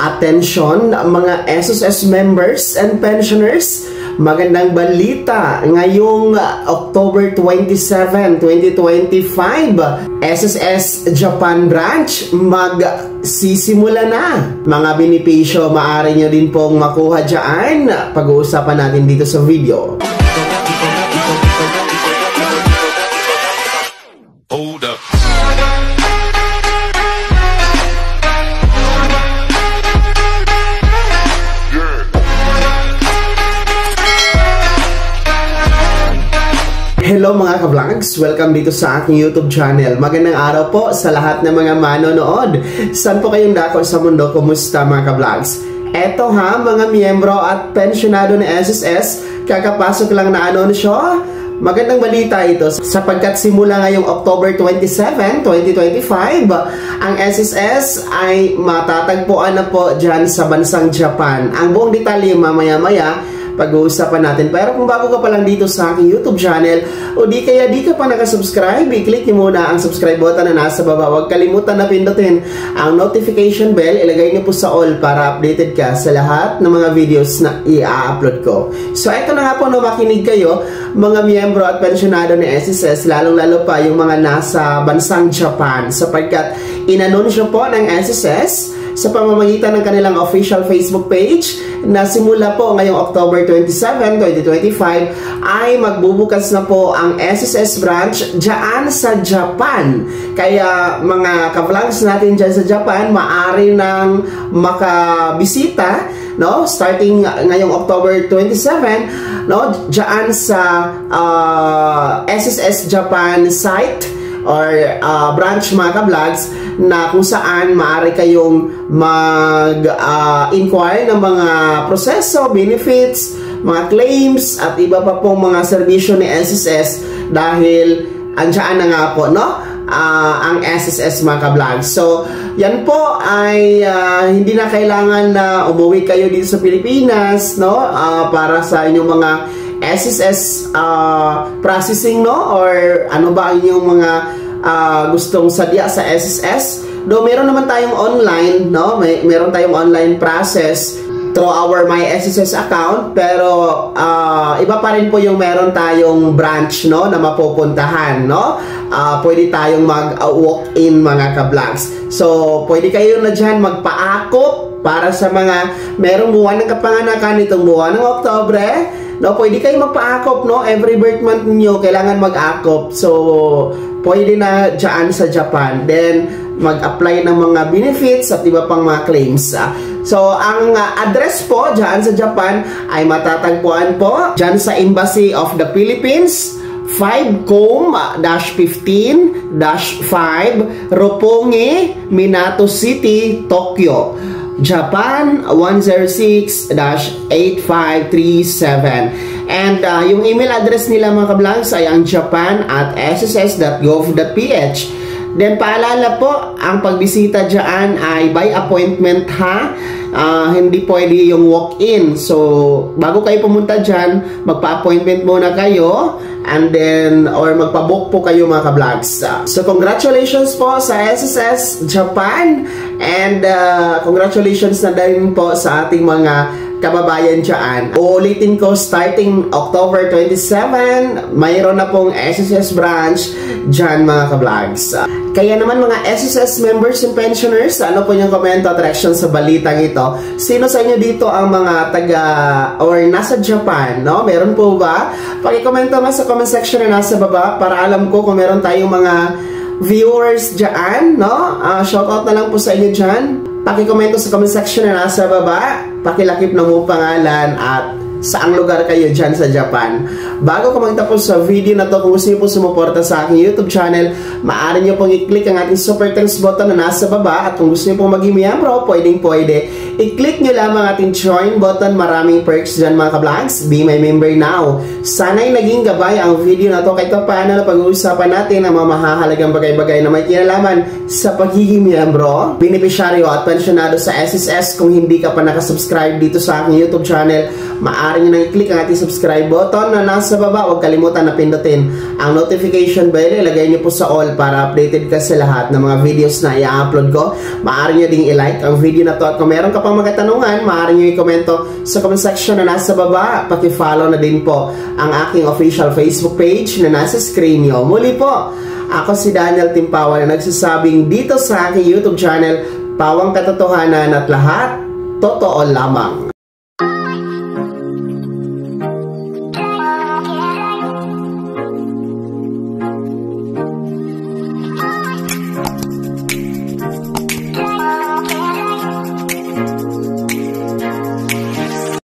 attention mga SSS members and pensioners. Magandang balita ngayong October 27, 2025, SSS Japan branch magsisimula na. Mga benepisyo maaari nyo din pong makuha dyan. Pag-uusapan natin dito sa video. Hold up. Hello mga ka-vlogs! Welcome dito sa aking YouTube channel. Magandang araw po sa lahat ng mga manonood. Saan po kayong dako sa mundo? Kumusta mga ka-vlogs? Eto ha, mga miyembro at pensyonado ng SSS, kakapasok lang na anunsyo. Magandang balita ito sapagkat simula ngayong October 27, 2025, ang SSS ay matatagpuan na po dyan sa bansang Japan. Ang buong detalye mamaya-maya pag-uusapan natin. Pero kung bago ka pa lang dito sa aking YouTube channel o di ka pa nakasubscribe, i-click nyo muna ang subscribe button na nasa baba. Huwag kalimutan na pindutin ang notification bell. Ilagay nyo po sa all para updated ka sa lahat ng mga videos na i-upload ko. So ito na nga po, no, makinig kayo mga miyembro at pensyonado ng SSS, lalong-lalo pa yung mga nasa bansang Japan, sapagkat inanunsyo po ng SSS sa pamamagitan ng kanilang official Facebook page na simula po ngayong October 27, 2025 ay magbubukas na po ang SSS branch dyan sa Japan. Kaya mga ka-vlogs natin dyan sa Japan, maaari nang makabisita, no, starting ngayong October 27, no, dyan sa SSS Japan site or branch mga ka-vlogs, na kung saan maaari kayong mag-inquire ng mga proseso, benefits, mga claims, at iba pa pong mga serbisyo ni SSS dahil andyan na nga po, no, ang SSS mga ka-vlogs. So, yan po ay hindi na kailangan na umuwi kayo dito sa Pilipinas, no, para sa inyong mga SSS processing, no, or ano ba inyong mga gustong sadya sa SSS. Do meron naman tayong online, no, meron tayong online process through our My SSS account, pero iba pa rin po yung meron tayong branch, no, na mapupuntahan, no. Pwede tayong mag-walk-in mga ka-vlogs. So pwede kayo na dyan magpaakop para sa mga merong buwan ng kapanganakan itong buwan ng Oktobre, no. Pwede kayo magpaakop, no, every birth month niyo kailangan mag-akop. So pwede na dyan sa Japan. Then mag-apply ng mga benefits at iba pang mga claims. So ang address po dyan sa Japan ay matatagpuan po dyan sa Embassy of the Philippines, 5-15-5 Roppongi, Minato City, Tokyo, Japan 106-8537. And yung email address nila mga ka-vlogs ay ang japan@sss.gov.ph. Then paalala po, ang pagbisita dyan ay by appointment ha. Hindi pwede yung walk-in. So bago kayo pumunta dyan, magpa-appointment muna kayo, and then or magpa-book po kayo mga ka-vlogs. So congratulations po sa SSS Japan, and congratulations na din po sa ating mga kababayan dyan. Uulitin ko, starting October 27, mayroon na pong SSS branch dyan mga ka-vlogs. Kaya naman mga SSS members and pensioners, ano po yung komento at reaction sa balitang ito? Sino sa inyo dito ang mga taga or nasa Japan, no? Meron po ba? Pakikomento nga sa comment section na nasa baba para alam ko kung meron tayong mga viewers dyan, no? Shoutout na lang po sa inyo dyan. Pakikomento sa comment section na nasa baba, pakilakip ng mong pangalan at saang lugar kayo dyan sa Japan. Bago ko magtapos sa video na to, kung gusto niyo po sumuporta sa aking YouTube channel, maaari niyo pong i-click ang ating super thanks button na nasa baba, at kung gusto niyo pong maging miyembro, pwede. I-click nyo lamang ating join button. Maraming perks dyan mga ka-vlogs. Be my member now. Sana'y naging gabay ang video na to kahit paano na pag-uusapan natin ang mga mahahalagang bagay-bagay na may kinalaman sa pagiging miyembro, benepisyaryo at pensyonado sa SSS. Kung hindi ka pa nakasubscribe dito sa aking YouTube channel, maaari nyo nang i-click ang ating subscribe button na nasa baba. Huwag kalimutan na pindutin ang notification bell. Ilagay nyo po sa all para updated ka sa lahat ng mga videos na i-upload ko. Maaari nyo ding i-like ang video na to, at kung meron ka pang mga tanungan, maaari nyo i-komento sa comment section na nasa baba. Paki-follow na din po ang aking official Facebook page na nasa screen nyo. Muli po, ako si Daniel Timpawa na nagsasabing dito sa aking YouTube channel, Pawang Katotohanan at lahat, totoo lamang.